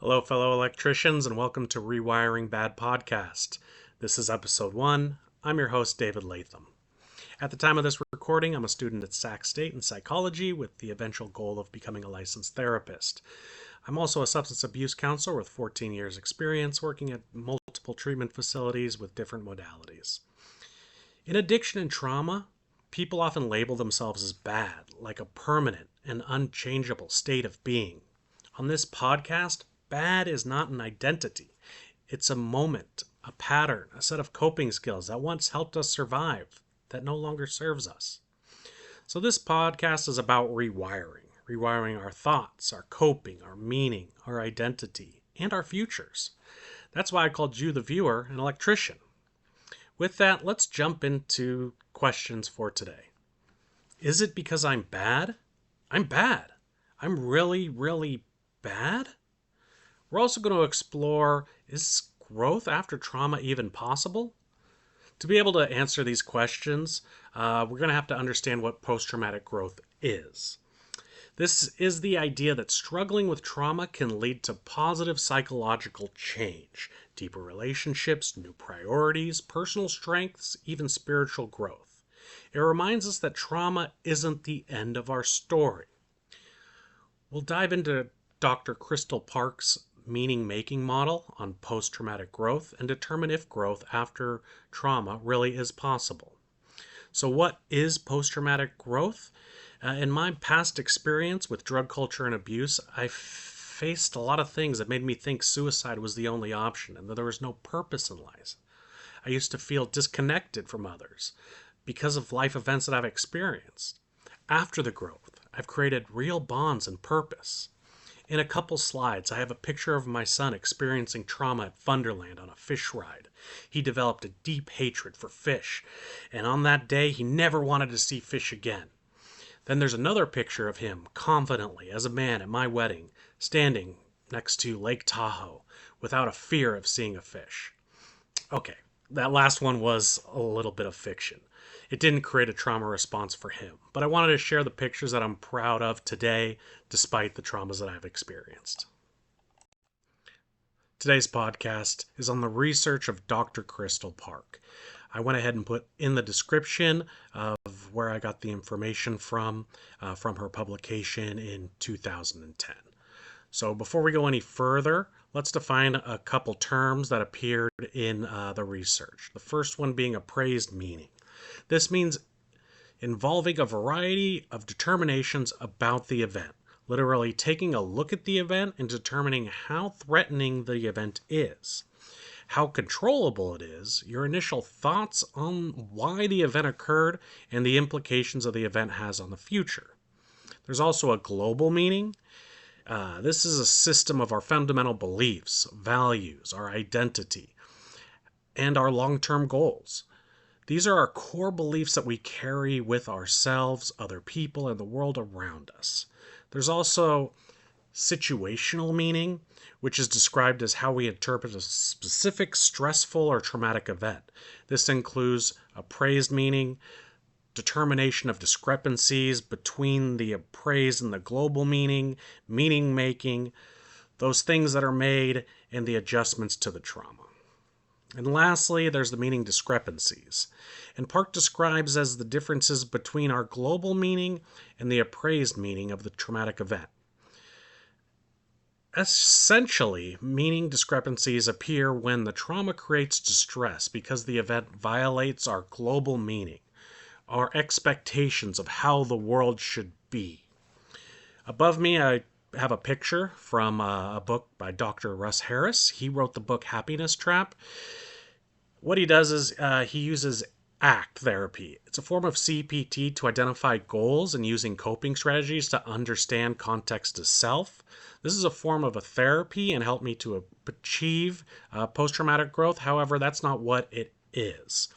Hello, fellow electricians, and welcome to Rewiring Bad Podcast. This is episode 1. I'm your host, David Latham. At the time of this recording, I'm a student at Sac State in psychology with the eventual goal of becoming a licensed therapist. I'm also a substance abuse counselor with 14 years experience working at multiple treatment facilities with different modalities. In addiction and trauma, people often label themselves as bad, like a permanent and unchangeable state of being. On this podcast, bad is not an identity. It's a moment, a pattern, a set of coping skills that once helped us survive, that no longer serves us. So this podcast is about rewiring our thoughts, our coping, our meaning, our identity, and our futures. That's why I called you, the viewer, an electrician. With that, let's jump into questions for today. Is it because I'm bad? I'm bad. I'm really, really bad? We're also going to explore, is growth after trauma even possible? To be able to answer these questions, we're going to have to understand what post-traumatic growth is. This is the idea that struggling with trauma can lead to positive psychological change, deeper relationships, new priorities, personal strengths, even spiritual growth. It reminds us that trauma isn't the end of our story. We'll dive into Dr. Crystal Park's meaning-making model on post-traumatic growth and determine if growth after trauma really is possible. So what is post-traumatic growth? In my past experience with drug culture and abuse, I faced a lot of things that made me think suicide was the only option and that there was no purpose in life. I used to feel disconnected from others because of life events that I've experienced. After the growth, I've created real bonds and purpose. In a couple slides, I have a picture of my son experiencing trauma at Thunderland on a fish ride. He developed a deep hatred for fish, and on that day, he never wanted to see fish again. Then there's another picture of him, confidently, as a man at my wedding, standing next to Lake Tahoe, without a fear of seeing a fish. Okay, that last one was a little bit of fiction. It didn't create a trauma response for him, but I wanted to share the pictures that I'm proud of today, despite the traumas that I've experienced. Today's podcast is on the research of Dr. Crystal Park. I went ahead and put in the description of where I got the information from her publication in 2010. So before we go any further, let's define a couple terms that appeared in the research. The first one being appraised meaning. This means involving a variety of determinations about the event, literally taking a look at the event and determining how threatening the event is, how controllable it is, your initial thoughts on why the event occurred, and the implications of the event has on the future. There's also a global meaning. This is a system of our fundamental beliefs, values, our identity, and our long-term goals. These are our core beliefs that we carry with ourselves, other people, and the world around us. There's also situational meaning, which is described as how we interpret a specific stressful or traumatic event. This includes appraised meaning, determination of discrepancies between the appraised and the global meaning, meaning making, those things that are made, and the adjustments to the trauma. And lastly, there's the meaning discrepancies. And Park describes as the differences between our global meaning and the appraised meaning of the traumatic event. Essentially, meaning discrepancies appear when the trauma creates distress because the event violates our global meaning, our expectations of how the world should be. Above me, I have a picture from a book by Dr. Russ Harris. He wrote the book Happiness Trap. What he does is he uses ACT therapy. It's a form of CPT to identify goals and using coping strategies to understand context as self. This is a form of a therapy and helped me to achieve post-traumatic growth. However, that's not what it is.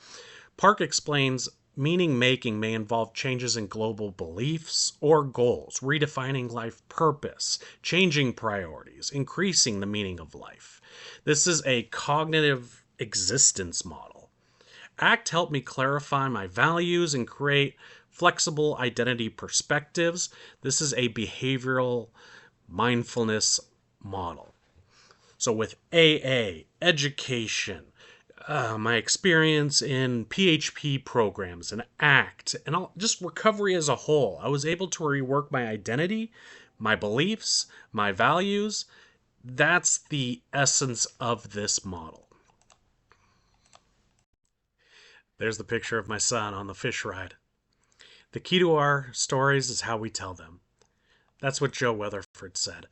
Park explains meaning making may involve changes in global beliefs or goals, redefining life purpose, changing priorities, increasing the meaning of life. This is a cognitive existence model. ACT helped me clarify my values and create flexible identity perspectives. This is a behavioral mindfulness model. So with AA, education, my experience in PHP programs and ACT, and just recovery as a whole, I was able to rework my identity, my beliefs, my values. That's the essence of this model. There's the picture of my son on the fish ride. The key to our stories is how we tell them. That's what Jo Weatherford said.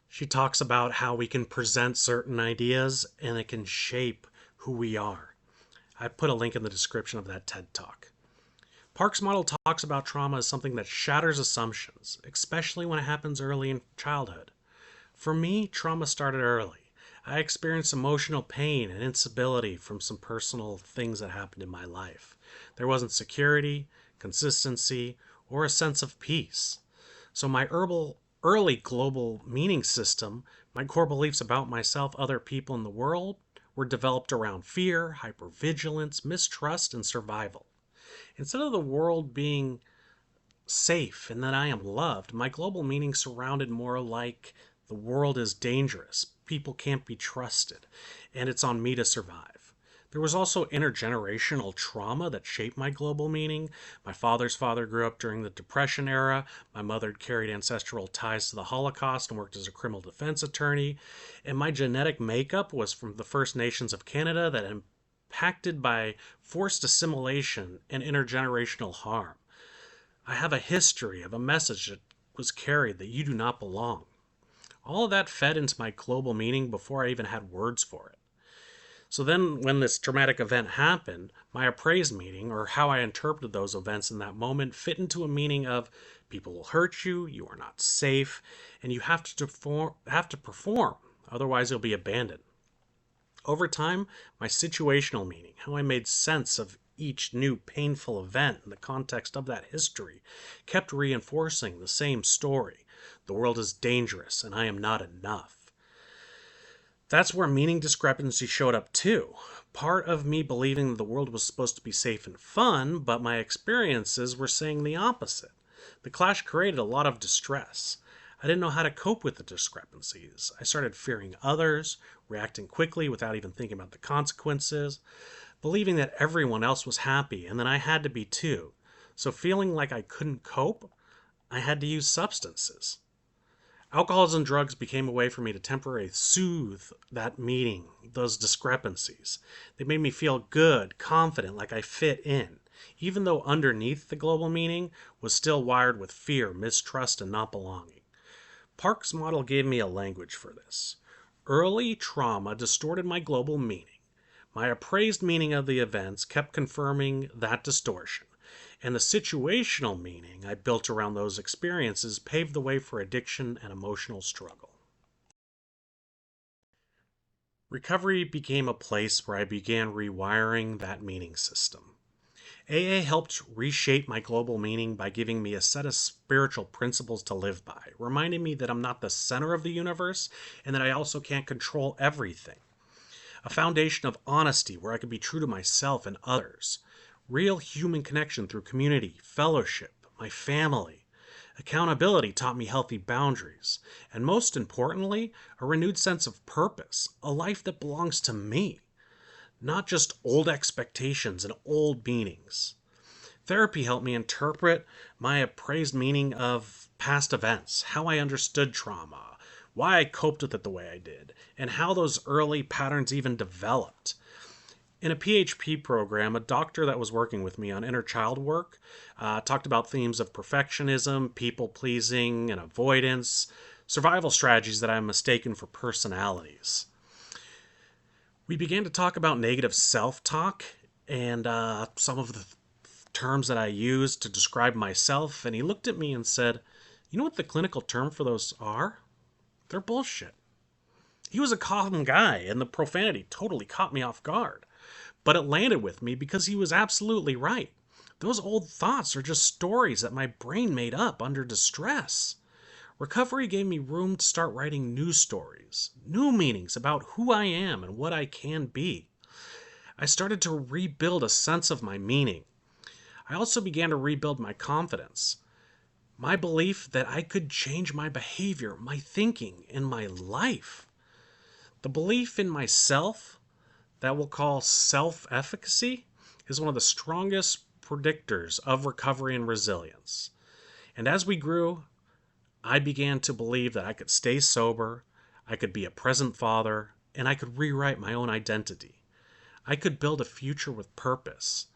She talks about how we can present certain ideas and it can shape who we are. I put a link in the description of that TED Talk. Park's model talks about trauma as something that shatters assumptions, especially when it happens early in childhood. For me, trauma started early. I experienced emotional pain and instability from some personal things that happened in my life. There wasn't security, consistency, or a sense of peace. So my early global meaning system, my core beliefs about myself, other people, in the world, were developed around fear, hypervigilance, mistrust, and survival. Instead of the world being safe and that I am loved, my global meaning surrounded more like the world is dangerous, people can't be trusted, and it's on me to survive. There was also intergenerational trauma that shaped my global meaning. My father's father grew up during the Depression era. My mother carried ancestral ties to the Holocaust and worked as a criminal defense attorney. And my genetic makeup was from the First Nations of Canada that impacted by forced assimilation and intergenerational harm. I have a history of a message that was carried that you do not belong. All of that fed into my global meaning before I even had words for it. So then when this traumatic event happened, my appraised meaning, or how I interpreted those events in that moment, fit into a meaning of people will hurt you, you are not safe, and you have to perform, otherwise you'll be abandoned. Over time, my situational meaning, how I made sense of each new painful event in the context of that history, kept reinforcing the same story. The world is dangerous, and I am not enough. That's where meaning discrepancy showed up too. Part of me believing the world was supposed to be safe and fun, but my experiences were saying the opposite. The clash created a lot of distress. I didn't know how to cope with the discrepancies. I started fearing others, reacting quickly without even thinking about the consequences, believing that everyone else was happy and that I had to be too. So feeling like I couldn't cope, I had to use substances. Alcohols and drugs became a way for me to temporarily soothe that meaning, those discrepancies. They made me feel good, confident, like I fit in, even though underneath the global meaning was still wired with fear, mistrust, and not belonging. Park's model gave me a language for this. Early trauma distorted my global meaning. My appraised meaning of the events kept confirming that distortion. And the situational meaning I built around those experiences paved the way for addiction and emotional struggle. Recovery became a place where I began rewiring that meaning system. AA helped reshape my global meaning by giving me a set of spiritual principles to live by, reminding me that I'm not the center of the universe and that I also can't control everything. A foundation of honesty where I could be true to myself and others. Real human connection through community, fellowship, my family. Accountability taught me healthy boundaries. And most importantly, a renewed sense of purpose, a life that belongs to me. Not just old expectations and old meanings. Therapy helped me interpret my appraised meaning of past events, how I understood trauma, why I coped with it the way I did, and how those early patterns even developed. In a PHP program, a doctor that was working with me on inner child work talked about themes of perfectionism, people-pleasing, and avoidance, survival strategies that I mistaken for personalities. We began to talk about negative self-talk and some of the terms that I used to describe myself, and he looked at me and said, "You know what the clinical term for those are? They're bullshit." He was a calm guy, and the profanity totally caught me off guard. But it landed with me because he was absolutely right. Those old thoughts are just stories that my brain made up under distress. Recovery gave me room to start writing new stories, new meanings about who I am and what I can be. I started to rebuild a sense of my meaning. I also began to rebuild my confidence, my belief that I could change my behavior, my thinking, and my life. The belief in myself that we'll call self-efficacy is one of the strongest predictors of recovery and resilience. And as we grew, I began to believe that I could stay sober, I could be a present father, and I could rewrite my own identity. I could build a future with purpose.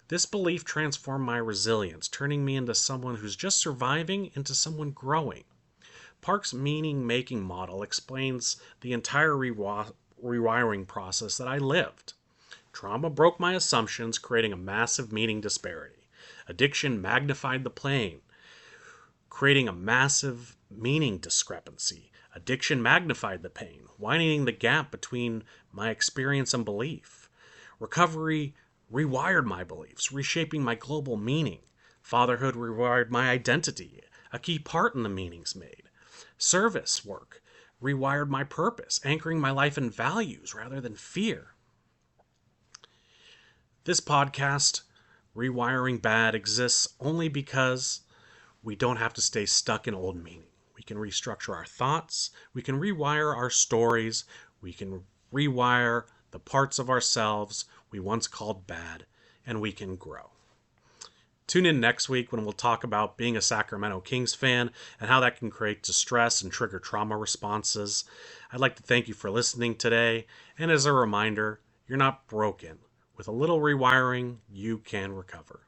This belief transformed my resilience, turning me into someone who's just surviving into someone growing. Park's meaning-making model explains the entire rewiring process that I lived. Trauma broke my assumptions, creating a massive meaning disparity. Addiction magnified the pain, creating a massive meaning discrepancy. Addiction magnified the pain, widening the gap between my experience and belief. Recovery rewired my beliefs, reshaping my global meaning. Fatherhood rewired my identity, a key part in the meanings made. Service work rewired my purpose, anchoring my life in values rather than fear. This podcast, Rewiring Bad, exists only because we don't have to stay stuck in old meaning. We can restructure our thoughts, we can rewire our stories, we can rewire the parts of ourselves we once called bad, and we can grow. Tune in next week when we'll talk about being a Sacramento Kings fan and how that can create distress and trigger trauma responses. I'd like to thank you for listening today, and as a reminder, you're not broken. With a little rewiring, you can recover.